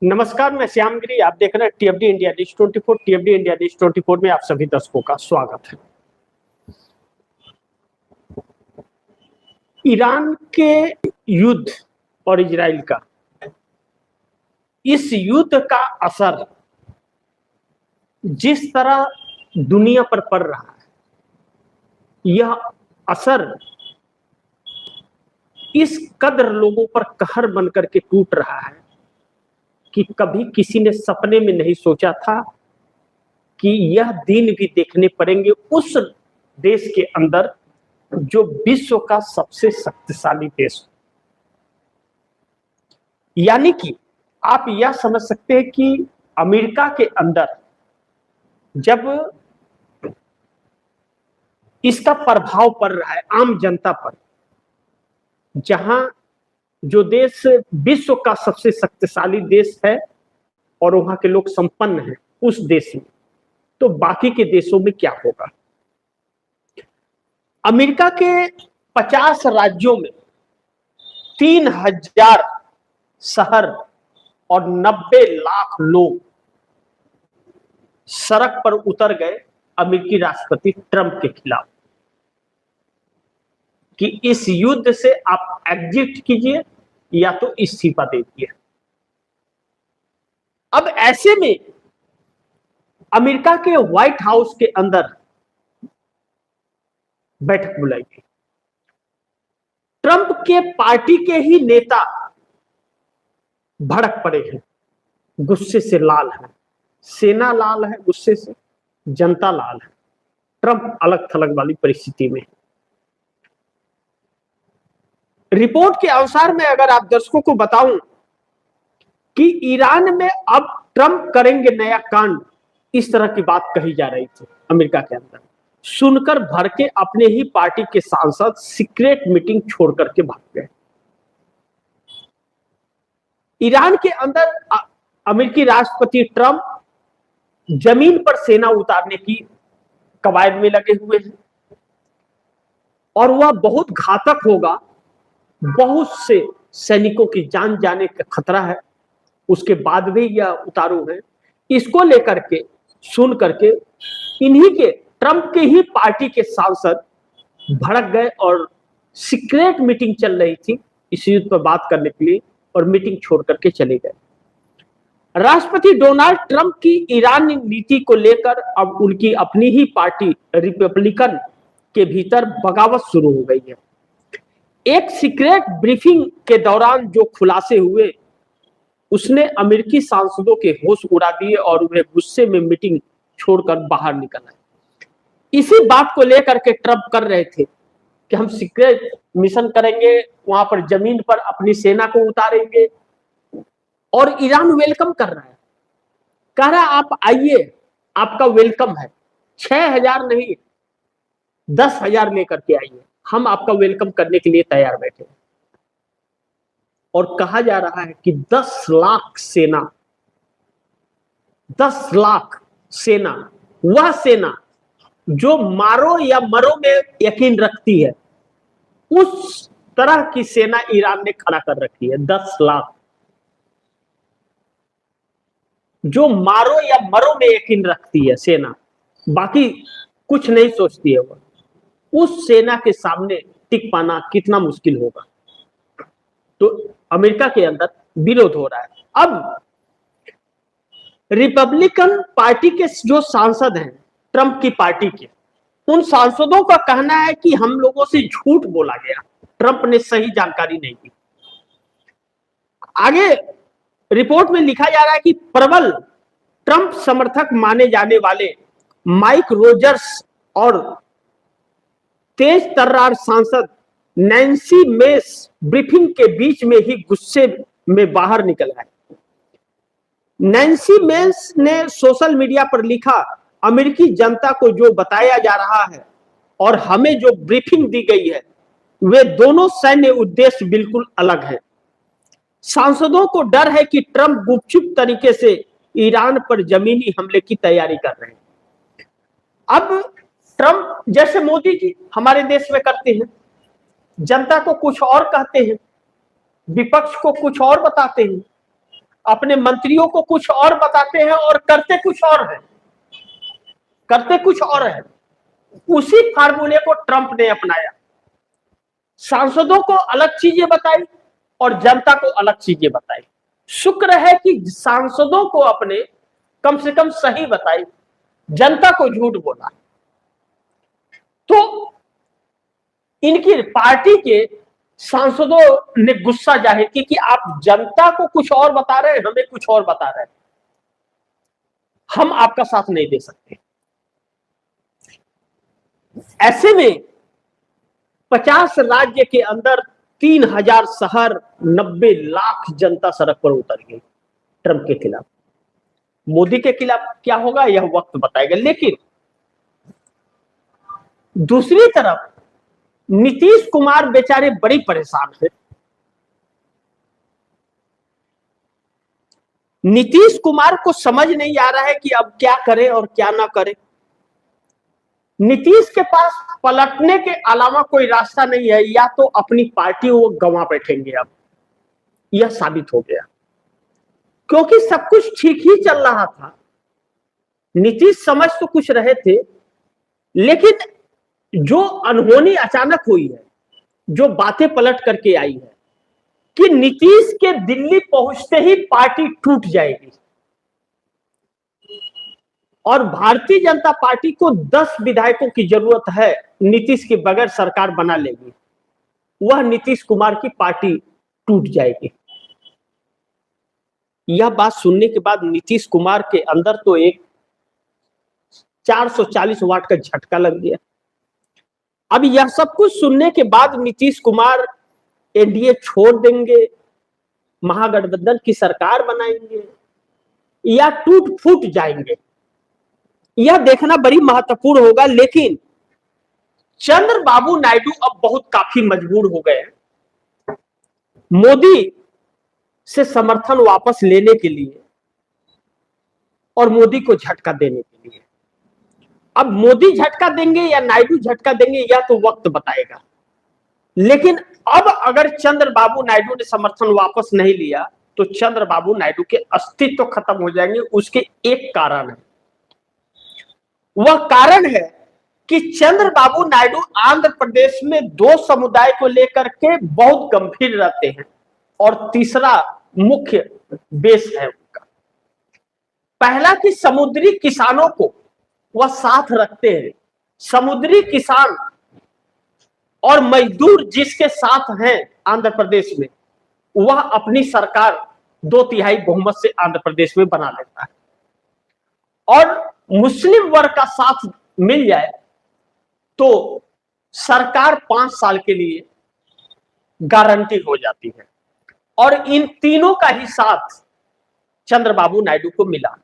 नमस्कार, मैं श्यामगिरी। आप देख रहे हैं टीएफडी इंडिया न्यूज 24। टीएफडी इंडिया न्यूज 24 में आप सभी दर्शकों का स्वागत है। ईरान के युद्ध और इजराइल का, इस युद्ध का असर जिस तरह दुनिया पर पड़ रहा है, यह असर इस कदर लोगों पर कहर बनकर के टूट रहा है कि कभी किसी ने सपने में नहीं सोचा था कि यह दिन भी देखने पड़ेंगे उस देश के अंदर जो विश्व का सबसे शक्तिशाली देश हो। यानी कि आप यह समझ सकते हैं कि अमेरिका के अंदर जब इसका प्रभाव पड़ रहा है आम जनता पर, जहां जो देश विश्व का सबसे शक्तिशाली देश है और वहां के लोग संपन्न हैं उस देश में, तो बाकी के देशों में क्या होगा। अमेरिका के 50 राज्यों में 3000 शहर और 90 लाख लोग सड़क पर उतर गए अमेरिकी राष्ट्रपति ट्रंप के खिलाफ कि इस युद्ध से आप एग्जिट कीजिए या तो इस्तीफा दे दीजिए। अब ऐसे में अमेरिका के व्हाइट हाउस के अंदर बैठक बुलाई गई। ट्रंप के पार्टी के ही नेता भड़क पड़े हैं, गुस्से से लाल है, सेना लाल है, गुस्से से जनता लाल है। ट्रंप अलग थलग वाली परिस्थिति में। रिपोर्ट के अनुसार मैं अगर आप दर्शकों को बताऊं कि ईरान में अब ट्रंप करेंगे नया कांड, इस तरह की बात कही जा रही थी अमेरिका के अंदर। सुनकर भर के अपने ही पार्टी के सांसद सीक्रेट मीटिंग छोड़ करके भाग गए। ईरान के अंदर अमेरिकी राष्ट्रपति ट्रंप जमीन पर सेना उतारने की कवायद में लगे हुए हैं और वह बहुत घातक होगा। बहुत से सैनिकों की जान जाने का खतरा है, उसके बाद भी यह उतारू है। इसको लेकर के सुन करके इन्हीं के ट्रंप के ही पार्टी के सांसद भड़क गए और सीक्रेट मीटिंग चल रही थी इस युद्ध पर बात करने के लिए, और मीटिंग छोड़ करके चले गए। राष्ट्रपति डोनाल्ड ट्रंप की ईरान नीति को लेकर अब उनकी अपनी ही पार्टी रिपब्लिकन के भीतर बगावत शुरू हो गई है। एक सीक्रेट ब्रीफिंग के दौरान जो खुलासे हुए उसने अमेरिकी सांसदों के होश उड़ा दिए और उन्हें गुस्से में मीटिंग छोड़कर बाहर निकल आए। इसी बात को लेकर के ट्रंप कर रहे थे कि हम सीक्रेट मिशन करेंगे, वहां पर जमीन पर अपनी सेना को उतारेंगे, और ईरान वेलकम कर रहा है, कह रहा है आप आइए, आपका वेलकम है। 6000 नहीं 10,000 लेकर के आइए, हम आपका वेलकम करने के लिए तैयार बैठे हैं। और कहा जा रहा है कि 10 लाख सेना, 10 लाख सेना, वह सेना जो मारो या मरो में यकीन रखती है, उस तरह की सेना ईरान ने खड़ा कर रखी है। 10 लाख जो मारो या मरो में यकीन रखती है सेना, बाकी कुछ नहीं सोचती है वो। उस सेना के सामने टिक पाना कितना मुश्किल होगा। तो अमेरिका के अंदर विरोध हो रहा है। अब रिपब्लिकन पार्टी के जो सांसद हैं ट्रंप की पार्टी के, उन सांसदों का कहना है कि हम लोगों से झूठ बोला गया, ट्रंप ने सही जानकारी नहीं दी। आगे रिपोर्ट में लिखा जा रहा है कि प्रबल ट्रंप समर्थक माने जाने वाले माइक रोजर्स और तेज तर्रार सांसद नैन्सी मेस ब्रीफिंग के बीच में ही गुस्से में बाहर निकल आए। नैन्सी मेस ने सोशल मीडिया पर लिखा, अमेरिकी जनता को जो बताया जा रहा है और हमें जो ब्रीफिंग दी गई है, वे दोनों सैन्य उद्देश्य बिल्कुल अलग हैं। सांसदों को डर है कि ट्रंप गुपचुप तरीके से ईरान पर जमीनी हमले की तैयारी कर रहे हैं। अब ट्रंप जैसे मोदी जी हमारे देश में करते हैं, जनता को कुछ और कहते हैं, विपक्ष को कुछ और बताते हैं, अपने मंत्रियों को कुछ और बताते हैं और करते कुछ और है, करते कुछ और है। उसी फार्मूले को ट्रंप ने अपनाया, सांसदों को अलग चीजें बताई और जनता को अलग चीजें बताई। शुक्र है कि सांसदों को अपने कम से कम सही बताई, जनता को झूठ बोला। तो इनकी पार्टी के सांसदों ने गुस्सा जाहिर की कि आप जनता को कुछ और बता रहे हैं, हमें कुछ और बता रहे हैं, हम आपका साथ नहीं दे सकते। ऐसे में 50 राज्य के अंदर 3000 शहर, 90 लाख जनता सड़क पर उतर गई ट्रंप के खिलाफ। मोदी के खिलाफ क्या होगा यह वक्त बताएगा। लेकिन दूसरी तरफ नीतीश कुमार बेचारे बड़ी परेशान है। नीतीश कुमार को समझ नहीं आ रहा है कि अब क्या करे और क्या ना करे। नीतीश के पास पलटने के अलावा कोई रास्ता नहीं है, या तो अपनी पार्टी वो गंवा बैठेंगे। अब यह साबित हो गया, क्योंकि सब कुछ ठीक ही चल रहा था। नीतीश समझ तो कुछ रहे थे, लेकिन जो अनहोनी अचानक हुई है, जो बातें पलट करके आई है कि नीतीश के दिल्ली पहुंचते ही पार्टी टूट जाएगी और भारतीय जनता पार्टी को 10 विधायकों की जरूरत है, नीतीश के बगैर सरकार बना लेगी, वह नीतीश कुमार की पार्टी टूट जाएगी। यह बात सुनने के बाद नीतीश कुमार के अंदर तो एक 440 वाट का झटका लग गया। अब यह सब कुछ सुनने के बाद नीतीश कुमार एनडीए छोड़ देंगे, महागठबंधन की सरकार बनाएंगे या टूट फूट जाएंगे, यह देखना बड़ी महत्वपूर्ण होगा। लेकिन चंद्रबाबू नायडू अब बहुत काफी मजबूर हो गए मोदी से समर्थन वापस लेने के लिए और मोदी को झटका देने के लिए। अब मोदी झटका देंगे या नायडू झटका देंगे यह तो वक्त बताएगा। लेकिन अब अगर चंद्रबाबू नायडू ने समर्थन वापस नहीं लिया तो चंद्रबाबू नायडू के अस्तित्व खत्म हो जाएंगे। उसके एक कारण है, वह कारण है कि चंद्रबाबू नायडू आंध्र प्रदेश में 2 समुदाय को लेकर के बहुत गंभीर रहते हैं और तीसरा मुख्य बेस है उनका। पहला कि समुद्री किसानों को वह साथ रखते हैं। समुद्री किसान और मजदूर जिसके साथ हैं आंध्र प्रदेश में, वह अपनी सरकार 2/3 बहुमत से आंध्र प्रदेश में बना लेता है। और मुस्लिम वर्ग का साथ मिल जाए तो सरकार 5 साल के लिए गारंटी हो जाती है। और इन तीनों का ही साथ चंद्रबाबू नायडू को मिला।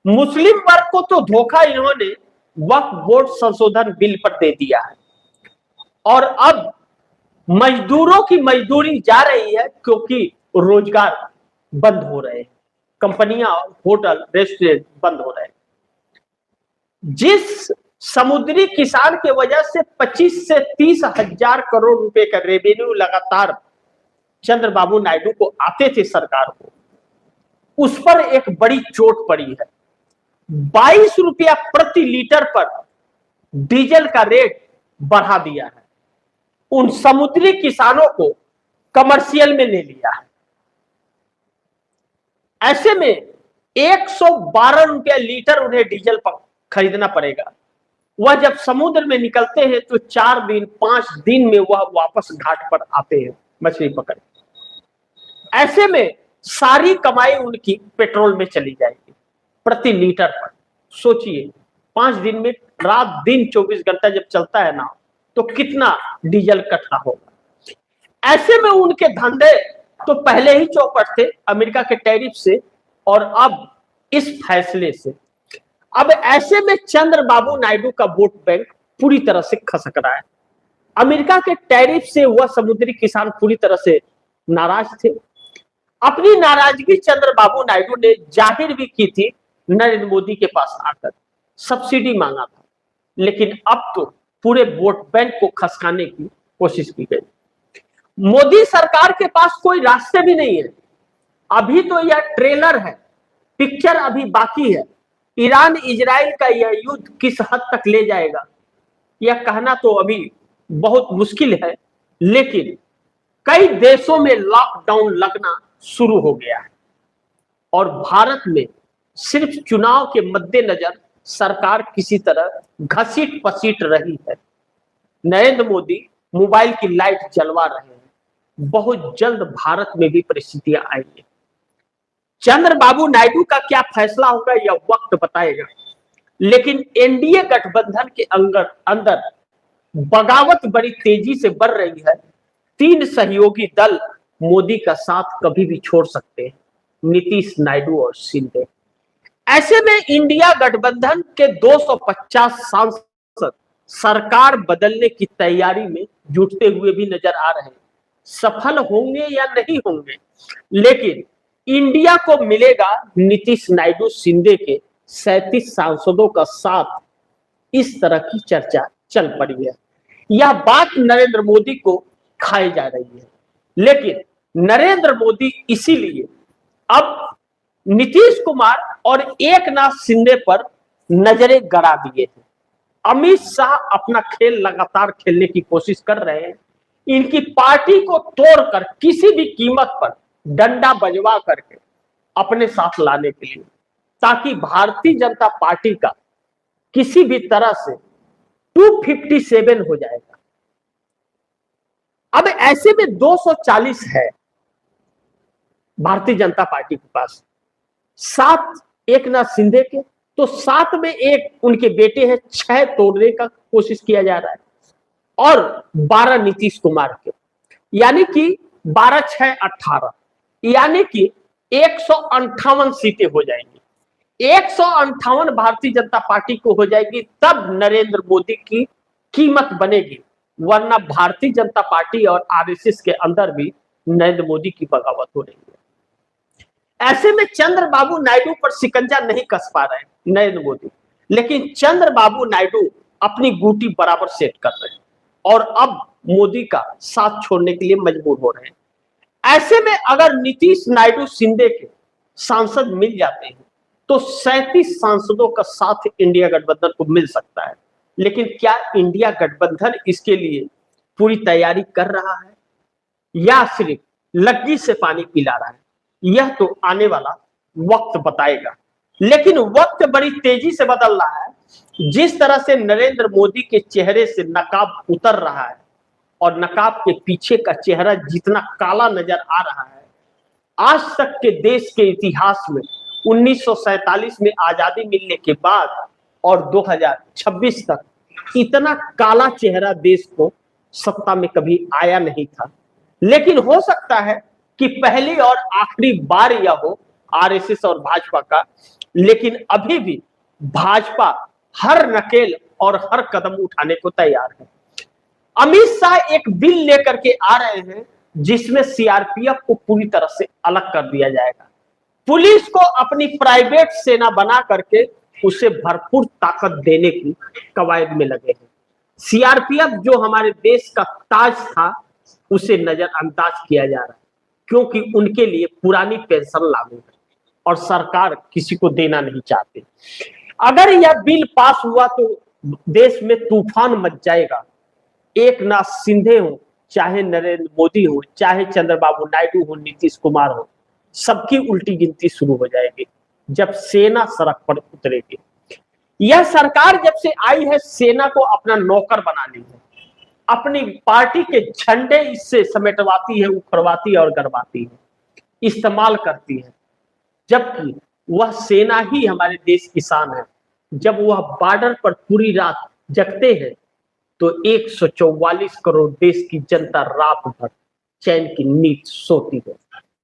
मुस्लिम वर्ग को तो धोखा इन्होंने वक्फ बोर्ड संशोधन बिल पर दे दिया है और अब मजदूरों की मजदूरी जा रही है, क्योंकि रोजगार बंद हो रहे हैं, कंपनियां, होटल, रेस्टोरेंट बंद हो रहे हैं। जिस समुद्री किसान के वजह से 25 से 30 हजार करोड़ रुपए का रेवेन्यू लगातार चंद्रबाबू नायडू को आते थे सरकार को, उस पर एक बड़ी चोट पड़ी है। 22 रुपया प्रति लीटर पर डीजल का रेट बढ़ा दिया है। उन समुद्री किसानों को कमर्शियल में ले लिया है। ऐसे में 112 रुपया लीटर उन्हें डीजल पर खरीदना पड़ेगा। वह जब समुद्र में निकलते हैं तो 4 दिन 5 दिन में वह वापस घाट पर आते हैं मछली पकड़। ऐसे में सारी कमाई उनकी पेट्रोल में चली जाएगी प्रति लीटर पर। सोचिए 5 दिन में रात दिन 24 घंटा जब चलता है ना, तो कितना डीजल इकट्ठा होगा। ऐसे में उनके धंधे तो पहले ही चौपट थे अमेरिका के टैरिफ से और अब इस फैसले से। अब ऐसे में चंद्रबाबू नायडू का वोट बैंक पूरी तरह से खसक रहा है। अमेरिका के टैरिफ से वह समुद्री किसान पूरी तरह से नाराज थे। अपनी नाराजगी चंद्रबाबू नायडू ने जाहिर भी की थी नरेंद्र मोदी के पास आकर, सब्सिडी मांगा था। लेकिन अब तो पूरे वोट बैंक को खसकाने की कोशिश की गई। मोदी सरकार के पास कोई रास्ते भी नहीं है। अभी तो यह ट्रेलर है, पिक्चर अभी बाकी है। ईरान इजराइल का यह युद्ध किस हद तक ले जाएगा यह कहना तो अभी बहुत मुश्किल है, लेकिन कई देशों में लॉकडाउन लगना शुरू हो गया है और भारत में सिर्फ चुनाव के मद्देनजर सरकार किसी तरह घसीट पसीट रही है। नरेंद्र मोदी मोबाइल की लाइट जलवा रहे हैं। बहुत जल्द भारत में भी परिस्थितियां आएंगी। चंद्रबाबू नायडू का क्या फैसला होगा यह वक्त बताएगा, लेकिन एनडीए गठबंधन के अंदर बगावत बड़ी तेजी से बढ़ रही है। 3 सहयोगी दल मोदी का साथ कभी भी छोड़ सकते हैं, नीतीश, नायडू और शिंदे। ऐसे में इंडिया गठबंधन के 250 सांसद सरकार बदलने की तैयारी में जुटते हुए भी नजर आ रहे हैं। सफल होंगे या नहीं होंगे, लेकिन इंडिया को मिलेगा नीतीश, नायडू, शिंदे के 37 सांसदों का साथ। इस तरह की चर्चा चल पड़ी है। यह बात नरेंद्र मोदी को खाई जा रही है, लेकिन नरेंद्र मोदी इसीलिए अब नीतीश कुमार और एकनाथ शिंदे पर नजरें गड़ा दिए हैं। अमित शाह अपना खेल लगातार खेलने की कोशिश कर रहे हैं, इनकी पार्टी को तोड़कर किसी भी कीमत पर डंडा बजवा करके अपने साथ लाने के लिए, ताकि भारतीय जनता पार्टी का किसी भी तरह से 257 हो जाएगा। अब ऐसे में 240 है भारतीय जनता पार्टी के पास, 7 एकनाथ शिंदे के, तो 7 में 1 उनके बेटे हैं, 6 तोड़ने का कोशिश किया जा रहा है, और 12 नीतीश कुमार के, यानी कि 12 6 18, यानी कि 158 सीटें हो जाएंगी। 158 भारतीय जनता पार्टी को हो जाएगी, तब नरेंद्र मोदी की कीमत बनेगी, वरना भारतीय जनता पार्टी और आरएसएस के अंदर भी नरेंद्र मोदी की बगावत हो रही है। ऐसे में चंद्रबाबू नायडू पर शिकंजा नहीं कस पा रहे हैं नरेंद्र मोदी, लेकिन चंद्रबाबू नायडू अपनी गुटी बराबर सेट कर रहे हैं और अब मोदी का साथ छोड़ने के लिए मजबूर हो रहे हैं। ऐसे में अगर नीतीश, नायडू, शिंदे के सांसद मिल जाते हैं तो 37 सांसदों का साथ इंडिया गठबंधन को मिल सकता है, लेकिन क्या इंडिया गठबंधन इसके लिए पूरी तैयारी कर रहा है या सिर्फ लग्गी से पानी पिला रहा है, यह तो आने वाला वक्त बताएगा। लेकिन वक्त बड़ी तेजी से बदल रहा है। जिस तरह से नरेंद्र मोदी के चेहरे से नकाब उतर रहा है और नकाब के पीछे का चेहरा जितना काला नजर आ रहा है, आज तक के देश के इतिहास में 1947 में आजादी मिलने के बाद और 2026 तक इतना काला चेहरा देश को सत्ता में कभी आया नहीं था। लेकिन हो सकता है कि पहली और आखिरी बार यह हो आरएसएस और भाजपा का, लेकिन अभी भी भाजपा हर नकेल और हर कदम उठाने को तैयार है। अमित शाह एक बिल लेकर के आ रहे हैं जिसमें सीआरपीएफ को पूरी तरह से अलग कर दिया जाएगा। पुलिस को अपनी प्राइवेट सेना बना करके उसे भरपूर ताकत देने की कवायद में लगे हैं। सीआरपीएफ जो हमारे देश का ताज था उसे नजरअंदाज किया जा रहा है, क्योंकि उनके लिए पुरानी पेंशन लागू है और सरकार किसी को देना नहीं चाहती। अगर यह बिल पास हुआ तो देश में तूफान मच जाएगा। एकनाथ शिंदे हो, चाहे नरेंद्र मोदी हो, चाहे चंद्रबाबू नायडू हो, नीतीश कुमार हो, सबकी उल्टी गिनती शुरू हो जाएगी जब सेना सड़क पर उतरेगी। यह सरकार जब से आई है सेना को अपना नौकर बना ली है, अपनी पार्टी के झंडे इससे समेटवाती है, उखड़वाती है और गड़वाती है, इस्तेमाल करती है, जबकि वह सेना ही हमारे देश की शान है। जब वह बॉर्डर पर पूरी रात जगते हैं तो 144 करोड़ देश की जनता रात भर चैन की नींद सोती है।